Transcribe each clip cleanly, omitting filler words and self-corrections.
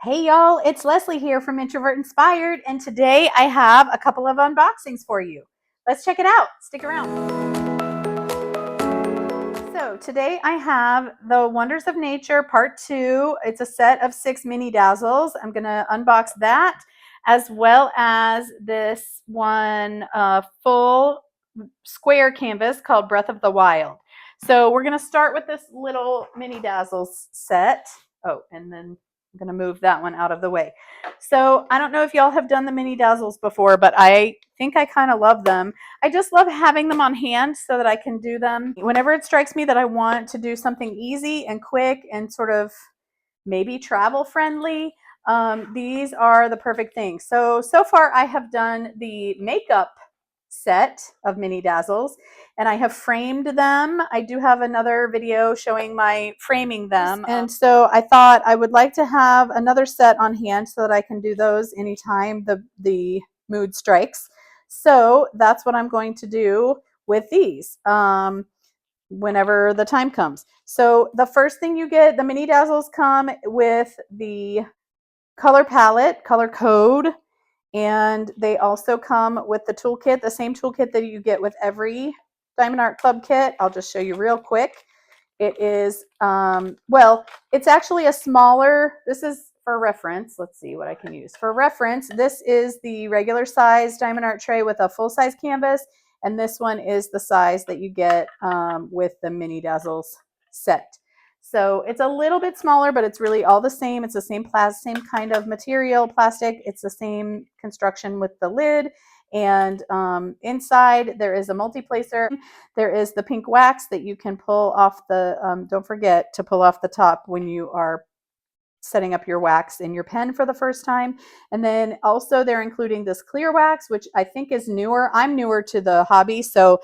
Hey y'all, it's Leslie here from Introvert Inspired, and today I have a couple of unboxings for you. Let's check it out. Stick around. So today I have the Wonders of Nature Part 2. It's a set of 6 mini Dazzles. I'm going to unbox that as well as this one full square canvas called Breath of the Wild. So we're going to start with this little mini Dazzles set. Oh, and then I'm going to move that one out of the way. So I don't know if y'all have done the mini Dazzles before, but I think I kind of love them. I just love having them on hand so that I can do them whenever it strikes me that I want to do something easy and quick and sort of maybe travel friendly. These are the perfect thing. So far I have done the makeup set of mini Dazzles and I have framed them. I do have another video showing my framing them. And so I thought I would like to have another set on hand so that I can do those anytime the mood strikes. So that's what I'm going to do with these. Whenever the time comes. So the first thing you get, the mini Dazzles come with the color palette, color code, and they also come with the toolkit, the same toolkit that you get with every Diamond Art Club kit. I'll just show you real quick. It is, well, it's actually a smaller, this is for reference. Let's see what I can use. For reference, this is the regular size Diamond Art tray with a full size canvas. And this one is the size that you get with the mini Dazzles set. So it's a little bit smaller, but it's really all the same. It's the same kind of material, plastic. It's the same construction with the lid. And inside there is a multi-placer. There is the pink wax that you can pull off the, don't forget to pull off the top when you are setting up your wax in your pen for the first time. And then also they're including this clear wax, which I think is newer. I'm newer to the hobby. So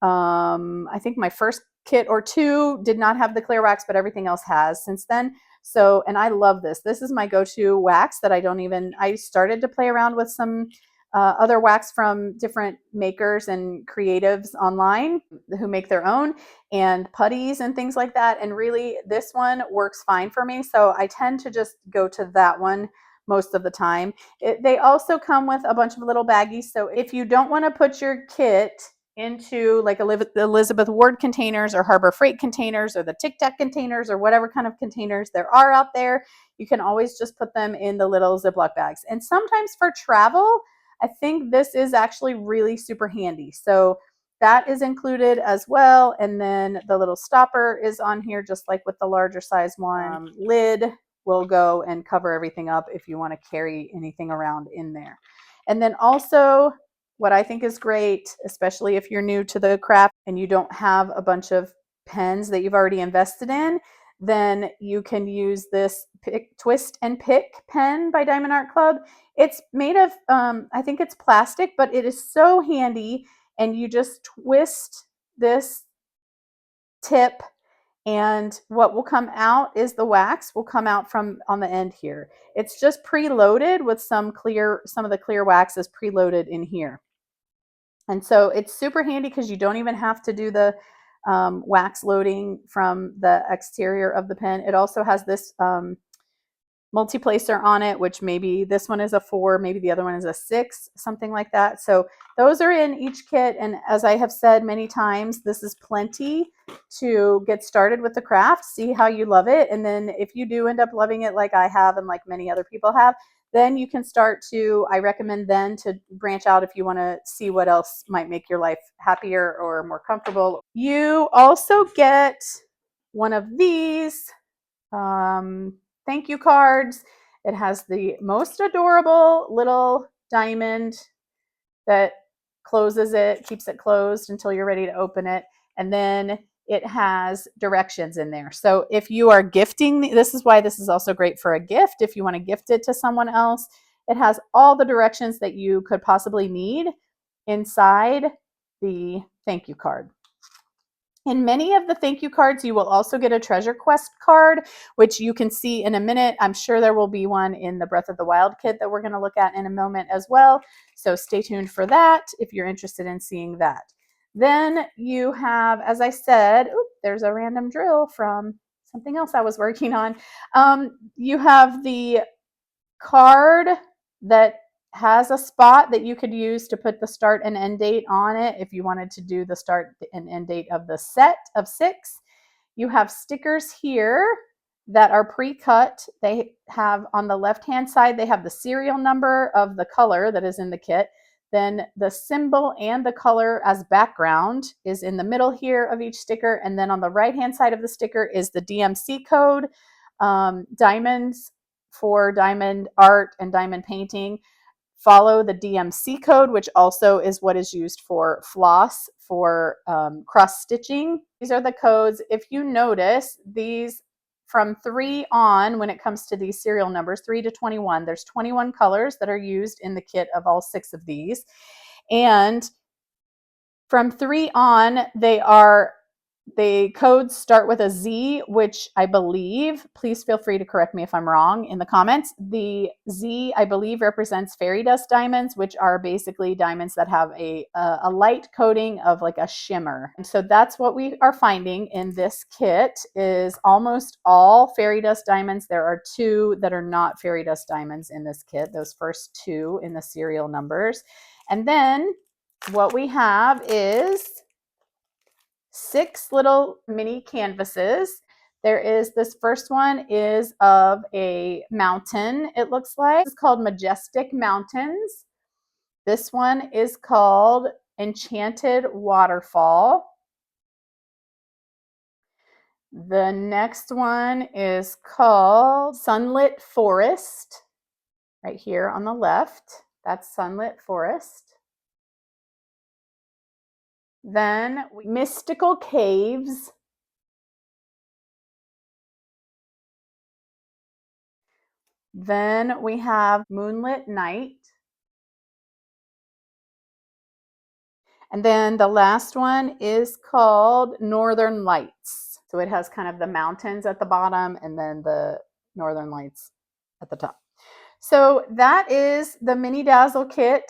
I think my first kit or two did not have the clear wax, but everything else has since then. So, and I love this. This is my go-to wax that I started to play around with some other wax from different makers and creatives online who make their own and putties and things like that. And really this one works fine for me. So I tend to just go to that one most of the time. They also come with a bunch of little baggies. So if you don't want to put your kit into like Elizabeth Ward containers or Harbor Freight containers or the Tic Tac containers or whatever kind of containers there are out there, you can always just put them in the little Ziploc bags. And sometimes for travel, I think this is actually really super handy. So that is included as well. And then the little stopper is on here, just like with the larger size one. Lid will go and cover everything up if you want to carry anything around in there. And then also what I think is great, especially if you're new to the craft and you don't have a bunch of pens that you've already invested in, then you can use this Twist and Pick pen by Diamond Art Club. It's made of, I think it's plastic, but it is so handy. And you just twist this tip and what will come out is the wax will come out from on the end here. It's just preloaded with some of the clear wax is preloaded in here. And so it's super handy because you don't even have to do the wax loading from the exterior of the pen. It also has this multi-placer on it, which maybe this one is a 4, maybe the other one is a 6, something like that. So those are in each kit. And as I have said many times, this is plenty to get started with the craft, see how you love it. And then if you do end up loving it like I have and like many other people have, then you can start to, I recommend then to branch out if you want to see what else might make your life happier or more comfortable. You also get one of these thank you cards. It has the most adorable little diamond that closes it, keeps it closed until you're ready to open it. And then it has directions in there. So if you are gifting, this is why this is also great for a gift. If you want to gift it to someone else, it has all the directions that you could possibly need inside the thank you card. In many of the thank you cards, you will also get a treasure quest card, which you can see in a minute. I'm sure there will be one in the Breath of the Wild kit that we're going to look at in a moment as well. So stay tuned for that if you're interested in seeing that. Then you have, as I said, there's a random drill from something else I was working on. You have the card that has a spot that you could use to put the start and end date on it if you wanted to do the start and end date of the set of 6. You have stickers here that are pre-cut. They have on the left-hand side, they have the serial number of the color that is in the kit. Then the symbol and the color as background is in the middle here of each sticker. And then on the right-hand side of the sticker is the DMC code, diamonds for diamond art and diamond painting. Follow the DMC code, which also is what is used for floss for cross stitching. These are the codes. If you notice, these from 3 on, when it comes to these serial numbers, 3 to 21, there's 21 colors that are used in the kit of all 6 of these. And from 3 on, the codes start with a Z, which I believe, please feel free to correct me if I'm wrong in the comments. The Z, I believe, represents fairy dust diamonds, which are basically diamonds that have a light coating of like a shimmer. And so that's what we are finding in this kit is almost all fairy dust diamonds. There are 2 that are not fairy dust diamonds in this kit, those first 2 in the serial numbers. And then what we have is 6 little mini canvases. There is this first one is of a mountain, it looks like. It's called Majestic Mountains. This one is called Enchanted Waterfall. The next one is called Sunlit Forest, right here on the left. That's Sunlit Forest. Then Mystical Caves. Then we have Moonlit Night. And then the last one is called Northern Lights. So it has kind of the mountains at the bottom and then the Northern Lights at the top. So that is the mini Dazzle kit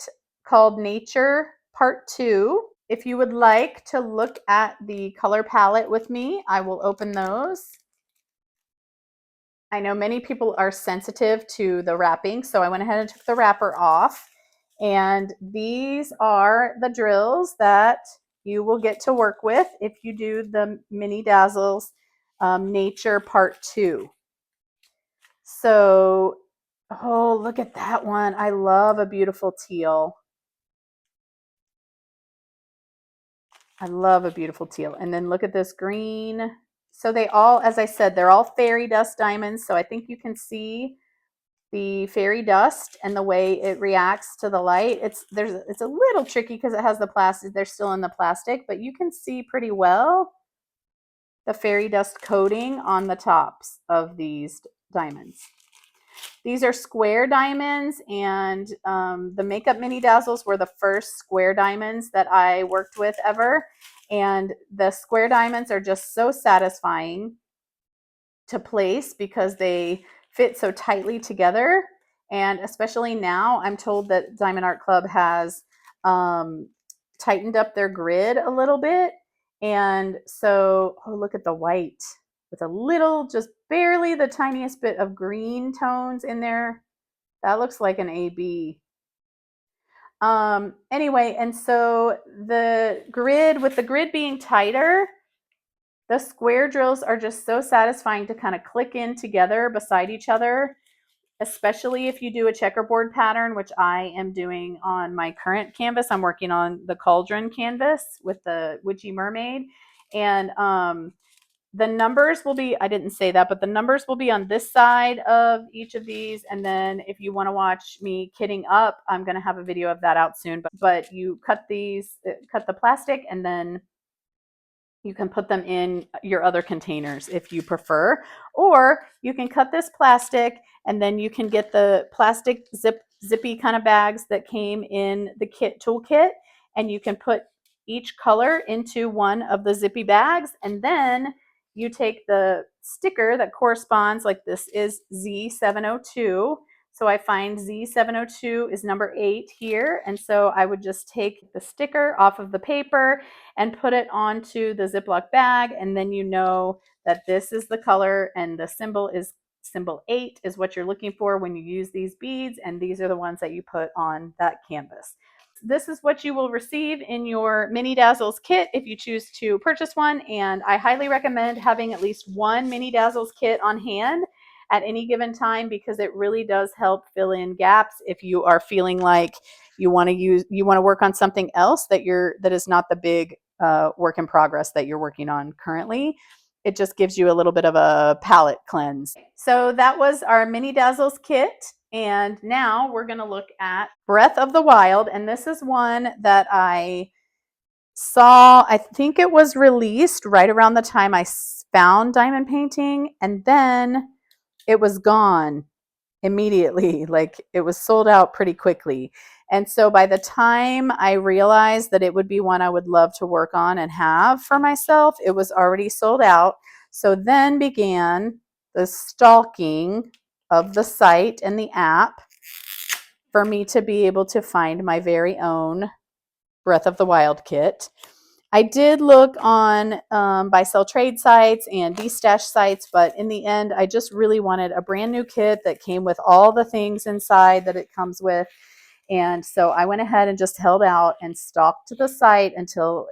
called Nature Part 2. If you would like to look at the color palette with me, I will open those. I know many people are sensitive to the wrapping, so I went ahead and took the wrapper off. And these are the drills that you will get to work with if you do the Mini Dazzles Nature Part 2. So, oh, look at that one. I love a beautiful teal. I love a beautiful teal. And then look at this green. So they all, as I said, they're all fairy dust diamonds. So I think you can see the fairy dust and the way it reacts to the light. It's a little tricky because it has the plastic. They're still in the plastic, but you can see pretty well the fairy dust coating on the tops of these diamonds. These are square diamonds, and the Makeup Mini Dazzles were the first square diamonds that I worked with ever. And the square diamonds are just so satisfying to place because they fit so tightly together. And especially now, I'm told that Diamond Art Club has tightened up their grid a little bit. And so, oh, look at the white with a little, just barely the tiniest bit of green tones in there. That looks like an AB. Anyway, and so the grid, with the grid being tighter, the square drills are just so satisfying to kind of click in together beside each other, especially if you do a checkerboard pattern, which I am doing on my current canvas. I'm working on the Cauldron canvas with the Witchy Mermaid. And the numbers will be, I didn't say that, but the numbers will be on this side of each of these. And then if you want to watch me kitting up, I'm going to have a video of that out soon. But you cut these, cut the plastic, and then you can put them in your other containers if you prefer, or you can cut this plastic and then you can get the plastic zippy kind of bags that came in the kit toolkit, and you can put each color into one of the zippy bags, and then you take the sticker that corresponds, like this is Z702. So I find Z702 is number 8 here. And so I would just take the sticker off of the paper and put it onto the Ziploc bag. And then you know that this is the color and the symbol is symbol 8 is what you're looking for when you use these beads, and these are the ones that you put on that canvas. This is what you will receive in your Mini Dazzles kit if you choose to purchase one, and I highly recommend having at least one Mini Dazzles kit on hand at any given time, because it really does help fill in gaps if you are feeling like you want to work on something else that is not the big work in progress that you're working on currently. It just gives you a little bit of a palette cleanse. So that was our Mini Dazzles kit. And now we're going to look at Breath of the Wild. And this is one that I saw, I think it was released right around the time I found diamond painting. And then it was gone immediately. Like, it was sold out pretty quickly. And so by the time I realized that it would be one I would love to work on and have for myself, it was already sold out. So then began the stalking of the site and the app for me to be able to find my very own Breath of the Wild kit. I did look on buy sell trade sites and de-stash sites, but in the end, I just really wanted a brand new kit that came with all the things inside that it comes with. And so I went ahead and just held out and stalked the site until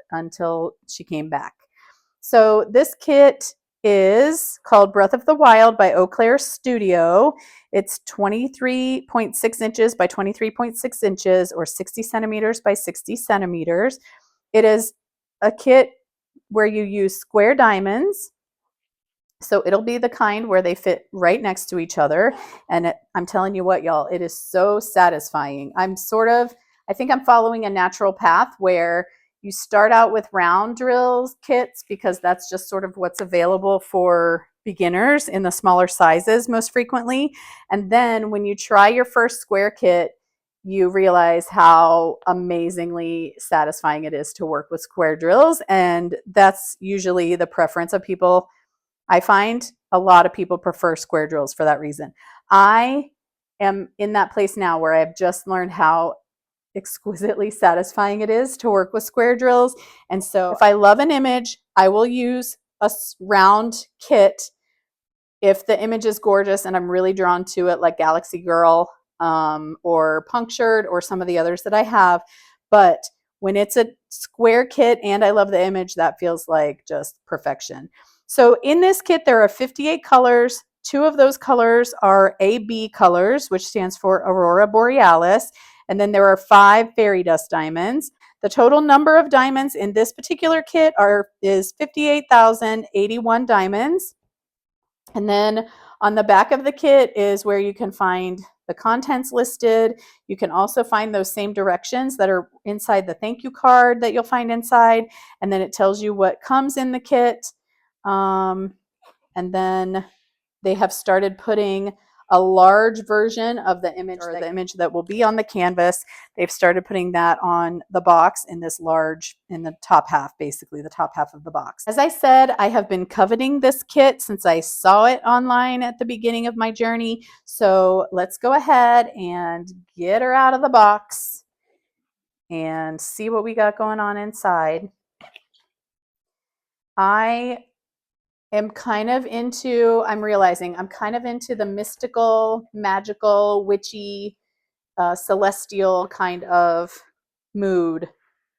she came back. So this kit is called Breath of the Wild by Eau Claire Studio. It's 23.6 inches by 23.6 inches, or 60 centimeters by 60 centimeters. It is a kit where you use square diamonds. So it'll be the kind where they fit right next to each other. And I'm telling you what, y'all, it is so satisfying. I think I'm following a natural path where you start out with round drills kits, because that's just sort of what's available for beginners in the smaller sizes most frequently. And then when you try your first square kit, you realize how amazingly satisfying it is to work with square drills. And that's usually the preference of people. I find a lot of people prefer square drills for that reason. I am in that place now where I've just learned how exquisitely satisfying it is to work with square drills. And so if I love an image, I will use a round kit if the image is gorgeous and I'm really drawn to it, like Galaxy Girl or Punctured or some of the others that I have. But when it's a square kit and I love the image, that feels like just perfection. So in this kit, there are 58 colors. 2 of those colors are AB colors, which stands for Aurora Borealis. And then there are 5 fairy dust diamonds. The total number of diamonds in this particular kit is 58,081 diamonds. And then on the back of the kit is where you can find the contents listed. You can also find those same directions that are inside the thank you card that you'll find inside. And then it tells you what comes in the kit. And then they have started putting a large version of the image, or the image that will be on the canvas. They've started putting that on the box in the top half, basically the top half of the box. As I said, I have been coveting this kit since I saw it online at the beginning of my journey. So let's go ahead and get her out of the box and see what we got going on inside. I'm realizing I'm kind of into the mystical, magical, witchy, celestial kind of mood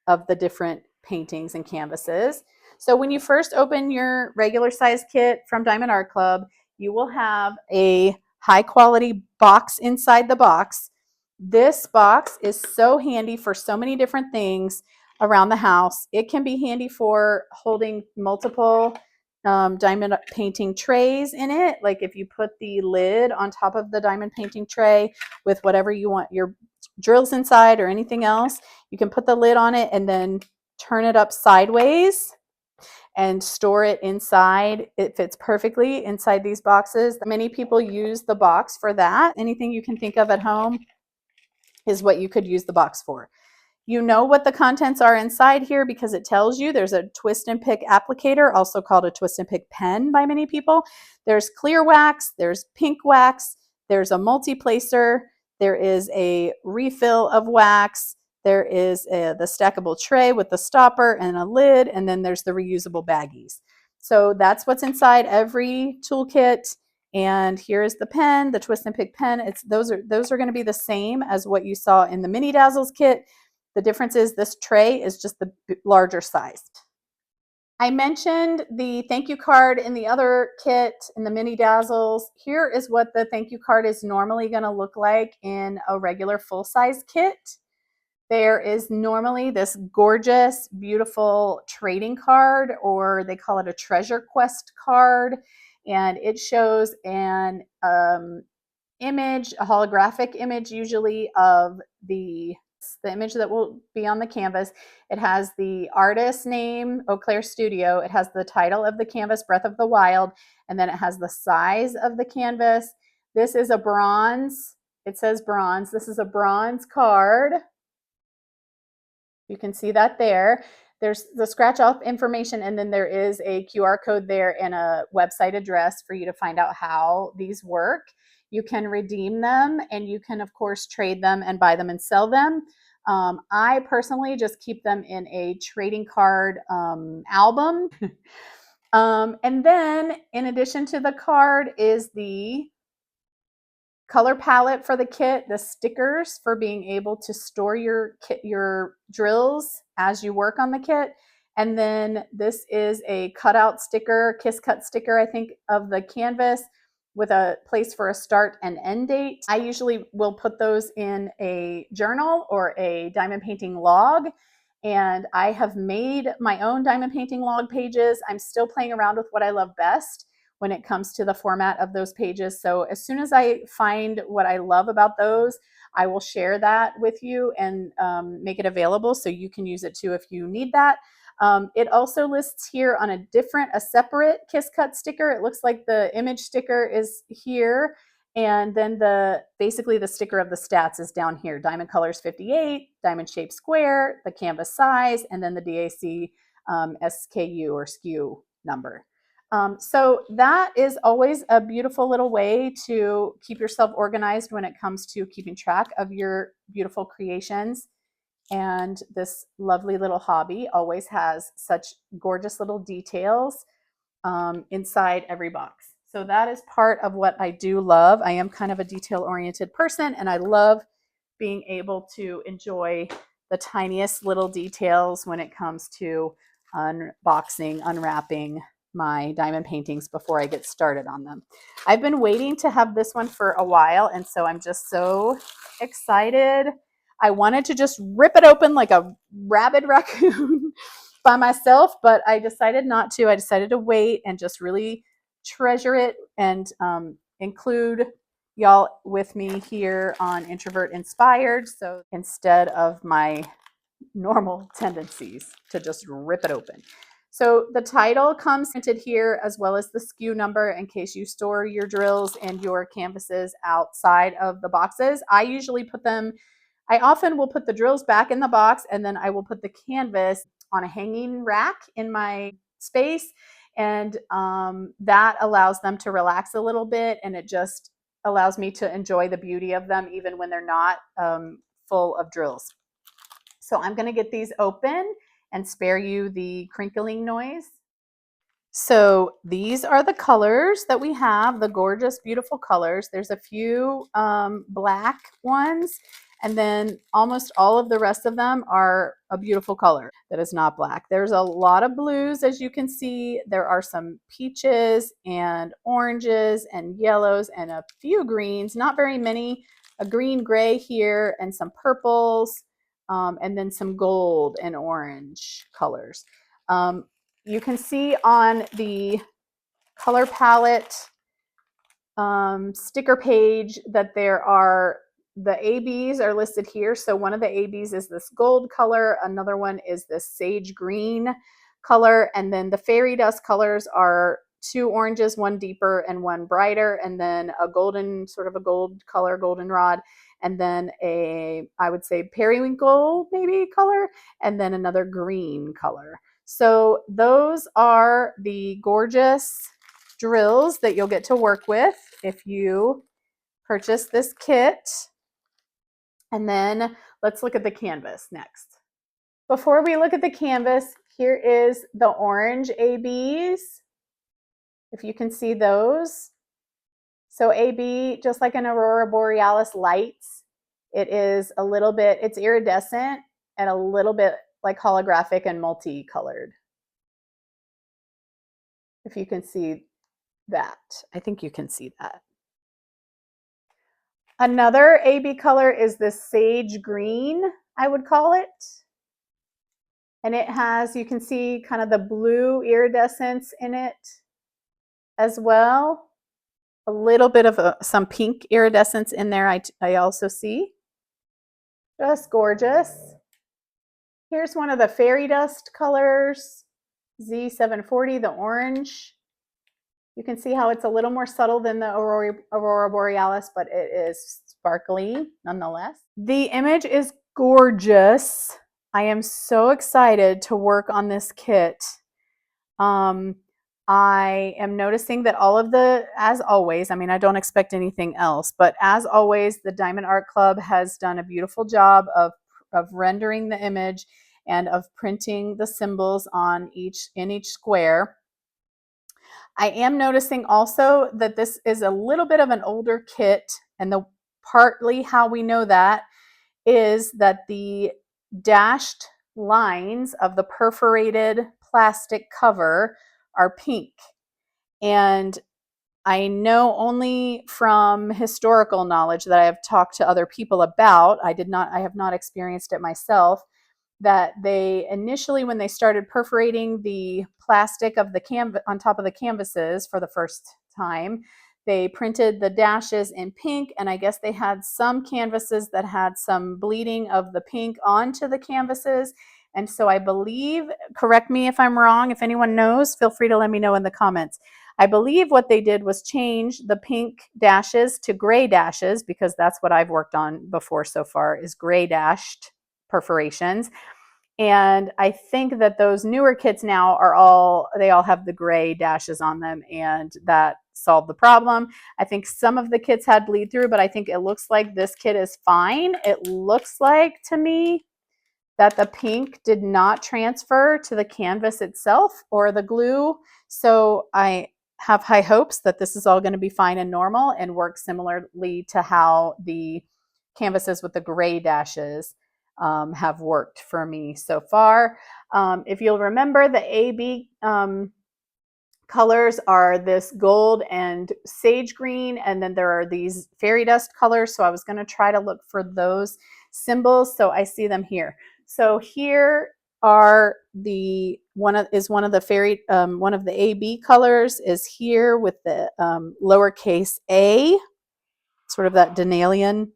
of the different paintings and canvases. So when you first open your regular size kit from Diamond Art Club, you will have a high quality box inside the box. This box is so handy for so many different things around the house. It can be handy for holding multiple diamond painting trays in it. Like if you put the lid on top of the diamond painting tray with whatever you want your drills inside or anything else, you can put the lid on it and then turn it up sideways and store it inside. It fits perfectly inside these boxes. Many people use the box for that. Anything you can think of at home is what you could use the box for. You know what the contents are inside here because it tells you. There's a twist and pick applicator, also called a twist and pick pen by many people. There's clear wax, there's pink wax, there's a multi-placer, there is a refill of wax, there is the stackable tray with the stopper and a lid, and then there's the reusable baggies. So that's what's inside every toolkit. And here is the pen, the twist and pick pen. Those are going to be the same as what you saw in the mini Dazzles kit. The difference is this tray is just the larger size. I mentioned the thank you card in the other kit in the mini Dazzles. Here is what the thank you card is normally going to look like in a regular full-size kit. There is normally this gorgeous, beautiful trading card, or they call it a treasure quest card, and it shows an image, a holographic image usually of the image that will be on the canvas. It has the artist name, Eau Claire Studio. It has the title of the canvas, Breath of the Wild, and then it has the size of the canvas. This is a bronze. It says bronze. This is a bronze card. You can see that there. There's the scratch off information, and then there is a QR code there and a website address for you to find out how these work. You can redeem them, and you can, of course, trade them and buy them and sell them. I personally just keep them in a trading card album. And then, in addition to the card, is the color palette for the kit, the stickers for being able to store your drills as you work on the kit. And then this is a cutout sticker, kiss cut sticker, I think, of the canvas with a place for a start and end date. I usually will put those in a journal or a diamond painting log. And I have made my own diamond painting log pages. I'm still playing around with what I love best when it comes to the format of those pages. So as soon as I find what I love about those, I will share that with you and make it available so you can use it too if you need that. It also lists here on a separate Kiss Cut sticker. It looks like the image sticker is here, and then basically the sticker of the stats is down here. Diamond colors 58, diamond shape square, the canvas size, and then the DAC SKU or SKU number. So that is always a beautiful little way to keep yourself organized when it comes to keeping track of your beautiful creations. And this lovely little hobby always has such gorgeous little details inside every box. So that is part of what I do love. I am kind of a detail-oriented person, and I love being able to enjoy the tiniest little details when it comes to unboxing, unwrapping my diamond paintings before I get started on them. I've been waiting to have this one for a while, and so I'm just so excited. I wanted to just rip it open like a rabid raccoon by myself, but I decided not to. I decided to wait and just really treasure it and include y'all with me here on Introvert Inspired. So instead of my normal tendencies to just rip it open. So the title comes printed here as well as the SKU number in case you store your drills and your canvases outside of the boxes. I often will put the drills back in the box, and then I will put the canvas on a hanging rack in my space, and that allows them to relax a little bit, and it just allows me to enjoy the beauty of them even when they're not full of drills. So I'm going to get these open and spare you the crinkling noise. So these are the colors that we have, the gorgeous, beautiful colors. There's a few black ones, and then almost all of the rest of them are a beautiful color that is not black. There's a lot of blues, as you can see. There are some peaches and oranges and yellows and a few greens, not very many. A green gray here and some purples, and then some gold and orange colors. You can see on the color palette sticker page that the ABs are listed here. So one of the ABs is this gold color, another one is this sage green color, and then the fairy dust colors are two oranges, one deeper and one brighter, and then a golden, sort of a gold color, goldenrod, and then I would say periwinkle maybe color, and then another green color. So those are the gorgeous drills that you'll get to work with if you purchase this kit. And then let's look at the canvas next. Before we look at the canvas, here is the orange ABs. If you can see those. So AB, just like an aurora borealis lights, it is a little bit, it's iridescent and a little bit like holographic and multicolored. If you can see that, I think you can see that. Another AB color is this sage green, I would call it. And it has, you can see kind of the blue iridescence in it as well. A little bit of some pink iridescence in there, I also see. Just gorgeous. Here's one of the fairy dust colors, Z740, the orange. You can see how it's a little more subtle than the Aurora Borealis, but it is sparkly nonetheless. The image is gorgeous. I am so excited to work on this kit. I am noticing that all of the, as always, I mean, I don't expect anything else, but as always, the Diamond Art Club has done a beautiful job of rendering the image and of printing the symbols on in each square. I am noticing also that this is a little bit of an older kit, and the partly how we know that is that the dashed lines of the perforated plastic cover are pink. And I know only from historical knowledge that I have talked to other people about, I have not experienced it myself, that they initially, when they started perforating the plastic of the canvas on top of the canvases for the first time, they printed the dashes in pink, and I guess they had some canvases that had some bleeding of the pink onto the canvases. And so I believe, correct me if I'm wrong, if anyone knows, feel free to let me know in the comments. I believe what they did was change the pink dashes to gray dashes, because that's what I've worked on before so far, is gray dashed perforations. And I think that those newer kits now they all have the gray dashes on them, and that solved the problem. I think some of the kits had bleed through, but I think it looks like this kit is fine. It looks like to me that the pink did not transfer to the canvas itself or the glue. So I have high hopes that this is all going to be fine and normal and work similarly to how the canvases with the gray dashes have worked for me so far. If you'll remember, the AB colors are this gold and sage green, and then there are these fairy dust colors. So I was going to try to look for those symbols. So I see them here. So here are one of the AB colors is here with the lowercase a, sort of that Danielian.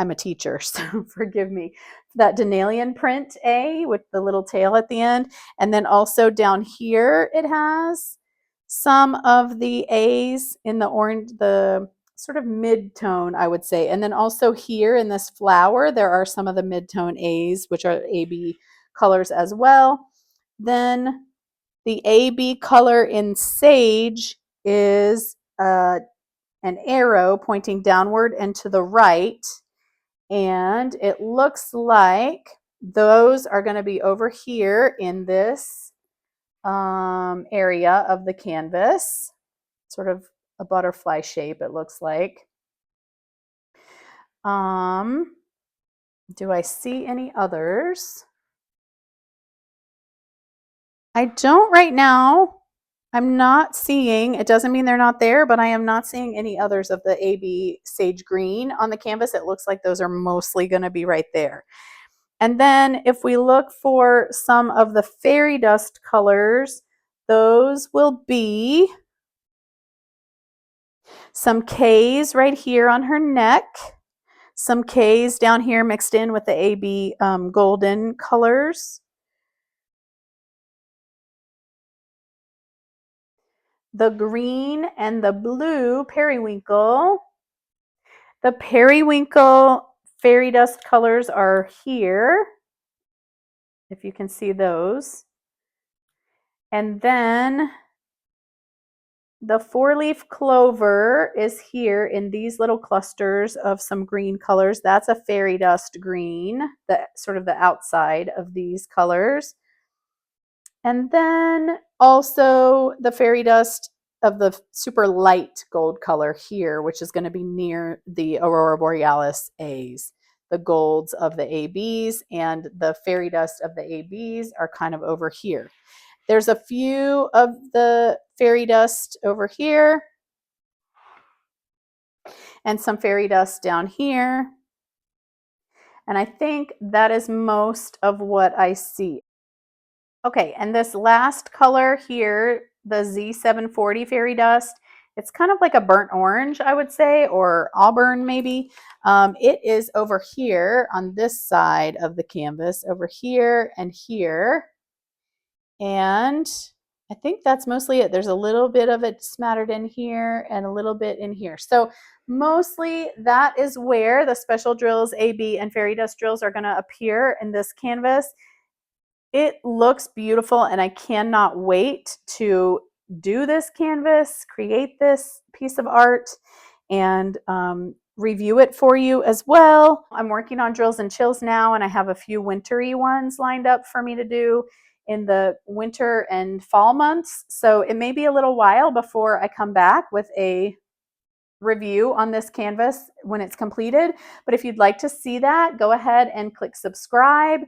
I'm a teacher, so forgive me. That Danielian print A with the little tail at the end. And then also down here, it has some of the A's in the orange, the sort of mid-tone, I would say. And then also here in this flower, there are some of the mid-tone A's, which are AB colors as well. Then the AB color in sage is an arrow pointing downward and to the right. And it looks like those are going to be over here in this area of the canvas, sort of a butterfly shape, it looks like. Do I see any others? I don't right now. I'm not seeing, it doesn't mean they're not there, but I am not seeing any others of the AB sage green on the canvas. It looks like those are mostly going to be right there. And then if we look for some of the fairy dust colors, those will be some K's right here on her neck, some K's down here mixed in with the AB golden colors. The green and the blue periwinkle. The periwinkle fairy dust colors are here, if you can see those. And then the four-leaf clover is here in these little clusters of some green colors. That's a fairy dust green, sort of the outside of these colors. And then also the fairy dust of the super light gold color here, which is going to be near the Aurora Borealis A's. The golds of the ABs and the fairy dust of the ABs are kind of over here. There's a few of the fairy dust over here and some fairy dust down here. And I think that is most of what I see. Okay, and this last color here, the Z740 fairy dust, it's kind of like a burnt orange, I would say, or auburn maybe. It is over here on this side of the canvas, over here and here. And I think that's mostly it. There's a little bit of it smattered in here and a little bit in here. So mostly that is where the special drills AB and fairy dust drills are going to appear in this canvas. It looks beautiful and I cannot wait to do this canvas, create this piece of art, and review it for you as well. I'm working on drills and chills now, and I have a few wintry ones lined up for me to do in the winter and fall months. So it may be a little while before I come back with a review on this canvas when it's completed. But if you'd like to see that, go ahead and click subscribe.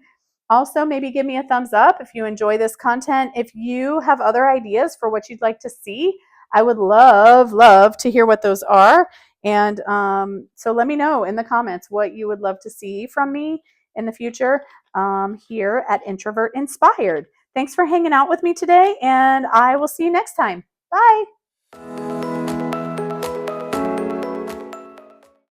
Also, maybe give me a thumbs up if you enjoy this content. If you have other ideas for what you'd like to see, I would love to hear what those are. And so let me know in the comments what you would love to see from me in the future here at Introvert Inspired. Thanks for hanging out with me today, and I will see you next time. Bye.